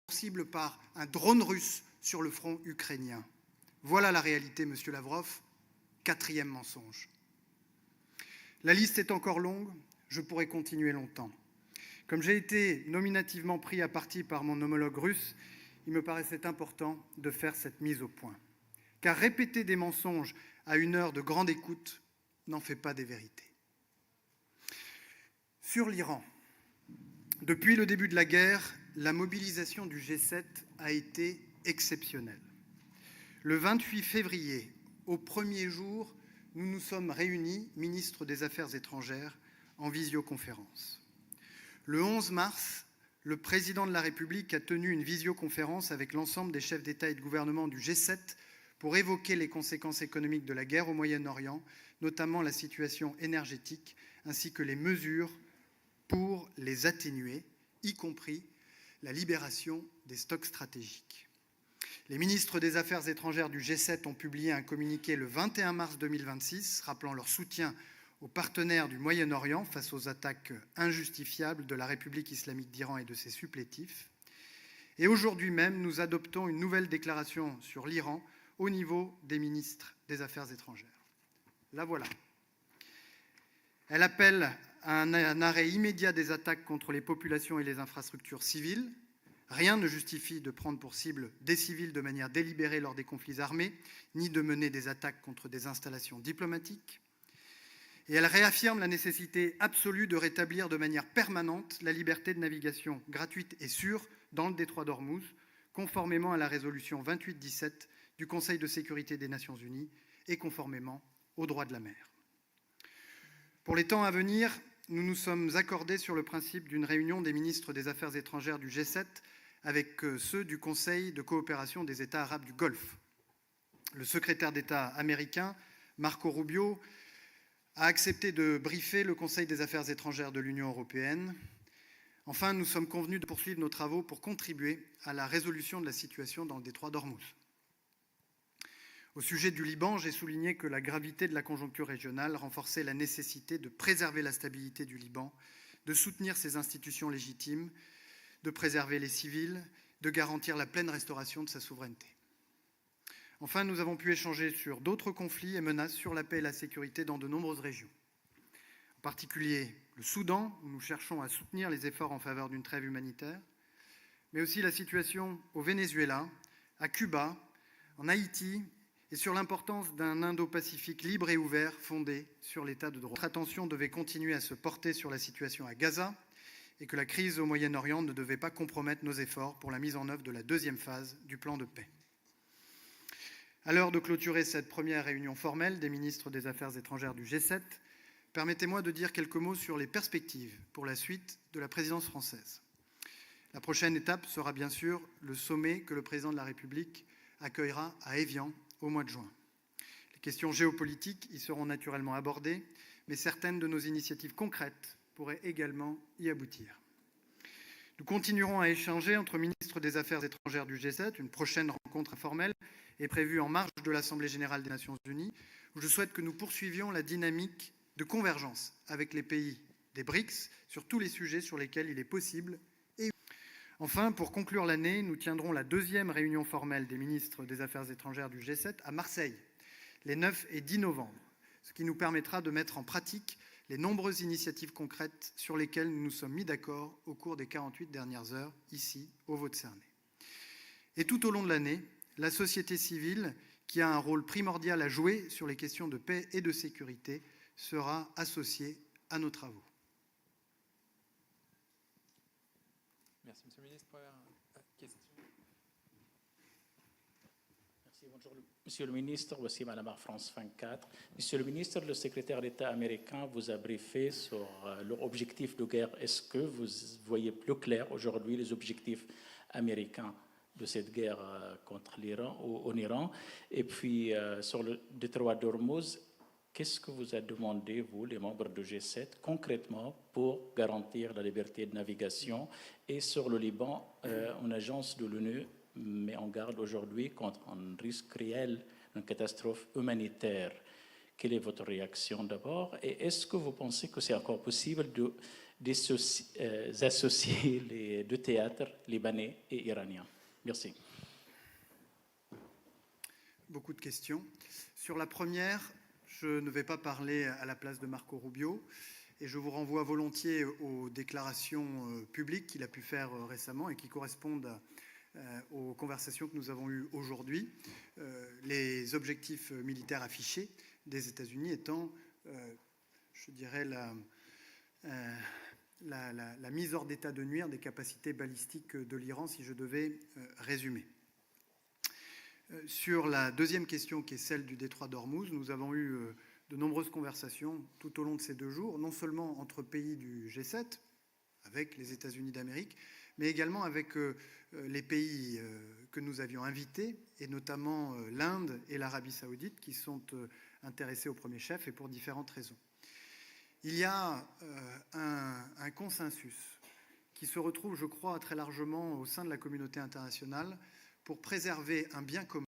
cible par un drone russe sur le front ukrainien. Voilà la réalité, monsieur Lavrov. Quatrième mensonge. La liste est encore longue, je pourrais continuer longtemps. Comme j'ai été nominativement pris à partie par mon homologue russe, il me paraissait important de faire cette mise au point. Car répéter des mensonges à une heure de grande écoute n'en fait pas des vérités. Sur l'Iran, depuis le début de la guerre, la mobilisation du G7 a été exceptionnelle. Le 28 février, au premier jour, nous nous sommes réunis, ministres des Affaires étrangères, en visioconférence. Le 11 mars, le président de la République a tenu une visioconférence avec l'ensemble des chefs d'État et de gouvernement du G7 pour évoquer les conséquences économiques de la guerre au Moyen-Orient, notamment la situation énergétique, ainsi que les mesures pour les atténuer, y compris la libération des stocks stratégiques. Les ministres des Affaires étrangères du G7 ont publié un communiqué le 21 mars 2026, rappelant leur soutien aux partenaires du Moyen-Orient face aux attaques injustifiables de la République islamique d'Iran et de ses supplétifs. Et aujourd'hui même, nous adoptons une nouvelle déclaration sur l'Iran au niveau des ministres des Affaires étrangères. La voilà. Elle appelle à un arrêt immédiat des attaques contre les populations et les infrastructures civiles. Rien ne justifie de prendre pour cible des civils de manière délibérée lors des conflits armés, ni de mener des attaques contre des installations diplomatiques. Et elle réaffirme la nécessité absolue de rétablir de manière permanente la liberté de navigation gratuite et sûre dans le détroit d'Ormuz, conformément à la résolution 2817 du Conseil de sécurité des Nations Unies et conformément aux droits de la mer. Pour les temps à venir, nous nous sommes accordés sur le principe d'une réunion des ministres des Affaires étrangères du G7 avec ceux du Conseil de coopération des États arabes du Golfe. Le secrétaire d'État américain, Marco Rubio, a accepté de briefer le Conseil des Affaires étrangères de l'Union européenne. Enfin, nous sommes convenus de poursuivre nos travaux pour contribuer à la résolution de la situation dans le détroit d'Ormuz. Au sujet du Liban, j'ai souligné que la gravité de la conjoncture régionale renforçait la nécessité de préserver la stabilité du Liban, de soutenir ses institutions légitimes, de préserver les civils, de garantir la pleine restauration de sa souveraineté. Enfin, nous avons pu échanger sur d'autres conflits et menaces sur la paix et la sécurité dans de nombreuses régions. En particulier le Soudan, où nous cherchons à soutenir les efforts en faveur d'une trêve humanitaire, mais aussi la situation au Venezuela, à Cuba, en Haïti, et sur l'importance d'un Indo-Pacifique libre et ouvert fondé sur l'état de droit. Notre attention devait continuer à se porter sur la situation à Gaza et que la crise au Moyen-Orient ne devait pas compromettre nos efforts pour la mise en œuvre de la deuxième phase du plan de paix. À l'heure de clôturer cette première réunion formelle des ministres des Affaires étrangères du G7, permettez-moi de dire quelques mots sur les perspectives pour la suite de la présidence française. La prochaine étape sera bien sûr le sommet que le président de la République accueillera à Évian au mois de juin. Les questions géopolitiques y seront naturellement abordées, mais certaines de nos initiatives concrètes pourraient également y aboutir. Nous continuerons à échanger entre ministres des Affaires étrangères du G7. Une prochaine rencontre informelle est prévue en marge de l'Assemblée générale des Nations unies, où je souhaite que nous poursuivions la dynamique de convergence avec les pays des BRICS sur tous les sujets sur lesquels il est possible. Et enfin, pour conclure l'année, nous tiendrons la deuxième réunion formelle des ministres des Affaires étrangères du G7 à Marseille, les 9 et 10 novembre, ce qui nous permettra de mettre en pratique les nombreuses initiatives concrètes sur lesquelles nous nous sommes mis d'accord au cours des 48 dernières heures, ici, au Vaud-de-Cernay. Et tout au long de l'année, la société civile, qui a un rôle primordial à jouer sur les questions de paix et de sécurité, sera associée à nos travaux. Merci, Monsieur le Ministre. Première question. Merci, bonjour. Monsieur le Ministre, voici Madame Air France 24. Monsieur le Ministre, le secrétaire d'État américain vous a briefé sur leur objectif de guerre. Est-ce que vous voyez plus clair aujourd'hui les objectifs américains de cette guerre contre l'Iran ou en Iran? Et puis, sur le détroit d'Ormuz, qu'est-ce que vous a demandé, vous, les membres du G7, concrètement pour garantir la liberté de navigation? Et sur le Liban, une agence de l'ONU met en garde aujourd'hui contre un risque réel, une catastrophe humanitaire. Quelle est votre réaction d'abord? Et est-ce que vous pensez que c'est encore possible de d'associer les deux théâtres libanais et iraniens? Merci. Beaucoup de questions. Sur la première, je ne vais pas parler à la place de Marco Rubio et je vous renvoie volontiers aux déclarations publiques qu'il a pu faire récemment et qui correspondent aux conversations que nous avons eues aujourd'hui. Les objectifs militaires affichés des États-Unis étant, je dirais, la mise hors d'état de nuire des capacités balistiques de l'Iran, si je devais résumer. Sur la deuxième question, qui est celle du détroit d'Ormuz, nous avons eu de nombreuses conversations tout au long de ces 2 jours, non seulement entre pays du G7, avec les États-Unis d'Amérique, mais également avec les pays que nous avions invités, et notamment l'Inde et l'Arabie saoudite, qui sont intéressés au premier chef, et pour différentes raisons. Il y a un consensus qui se retrouve, je crois, très largement au sein de la communauté internationale pour préserver un bien commun